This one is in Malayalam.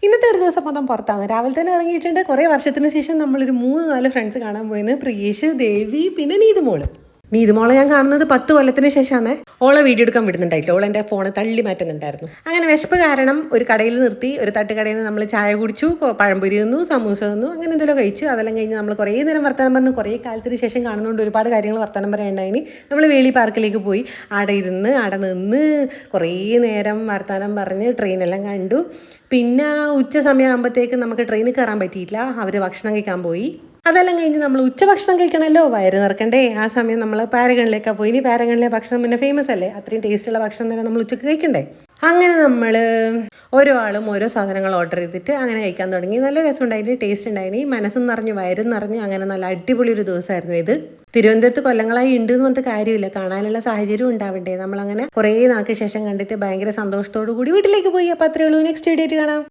ഇന്നത്തെ ഒരു ദിവസം മൊത്തം പുറത്താണ്. രാവിലെ തന്നെ ഇറങ്ങിയിട്ടുണ്ട്. കുറേ വർഷത്തിന് ശേഷം നമ്മളൊരു 3-4 ഫ്രണ്ട്സ് കാണാൻ പോയിന്ന്. പ്രിയേഷ്, ദേവി, പിന്നെ നീതുമോള്. നീതുമോളെ ഞാൻ കാണുന്നത് 10 കൊല്ലത്തിന് ശേഷമാണ്. ഓളെ വീഡിയോ എടുക്കാൻ വിടുന്നുണ്ടായിട്ടില്ല. ഓളെ എൻ്റെ ഫോണ് തള്ളി മാറ്റുന്നുണ്ടായിരുന്നു. അങ്ങനെ വിശപ്പ് കാരണം ഒരു കടയിൽ നിർത്തി. ഒരു തട്ടുകടയിൽ നിന്ന് നമ്മൾ ചായ കുടിച്ചു, പഴംപൊരി തന്നു, സമൂസ തന്നു, അങ്ങനെ എന്തെങ്കിലും കഴിച്ചു. അതെല്ലാം കഴിഞ്ഞ് നമ്മൾ കുറേ നേരം വർത്തമാനം പറഞ്ഞു. കുറേ കാലത്തിന് ശേഷം കാണുന്നതുകൊണ്ട് ഒരുപാട് കാര്യങ്ങൾ വർത്തമാനം പറയാനുണ്ടായിന്. നമ്മൾ വേളി പാർക്കിലേക്ക് പോയി. അവിടെ നിന്ന് കുറേ നേരം വർത്തമാനം പറഞ്ഞ് ട്രെയിനെല്ലാം കണ്ടു. പിന്നെ ഉച്ച സമയമാകുമ്പോഴത്തേക്ക് നമുക്ക് ട്രെയിനിൽ കയറാൻ പറ്റിയില്ല. അവർ ഭക്ഷണം കഴിക്കാൻ പോയി. അതെല്ലാം കഴിഞ്ഞ് നമ്മൾ ഉച്ചഭക്ഷണം കഴിക്കണമല്ലോ, വയറ് നിറക്കണ്ടേ. ആ സമയം നമ്മൾ പാരഗണിലേക്കാണ് പോയി. ഇനി പാരഗണിലെ ഭക്ഷണം പിന്നെ ഫേമസ് അല്ലേ, അത്രയും ടേസ്റ്റുള്ള ഭക്ഷണം തന്നെ നമ്മൾ ഉച്ചക്ക് കഴിക്കണ്ടേ. അങ്ങനെ നമ്മൾ ഓരോ ആളും ഓരോ സാധനങ്ങൾ ഓർഡർ ചെയ്തിട്ട് അങ്ങനെ കഴിക്കാൻ തുടങ്ങി. നല്ല രസമുണ്ടായിരുന്നു, ടേസ്റ്റ് ഉണ്ടായിരുന്നു, മനസ്സും നിറഞ്ഞു വയറും നിറഞ്ഞു. അങ്ങനെ നല്ല അടിപൊളി ഒരു ദിവസമായിരുന്നു ഇത്. തിരുവനന്തപുരത്ത് കൊല്ലങ്ങളായി ഉണ്ട് എന്ന് പറഞ്ഞിട്ട് കാര്യമില്ല, കാണാനുള്ള സാഹചര്യം ഉണ്ടാവണ്ടേ. നമ്മളങ്ങനെ കുറേ നാൾക്ക് ശേഷം കണ്ടിട്ട് ഭയങ്കര സന്തോഷത്തോടു കൂടി വീട്ടിലേക്ക് പോയി. അപ്പോൾ അത്രയേ ഉള്ളൂ. നെക്സ്റ്റ് വീഡിയോ ആയിട്ട് കാണാം.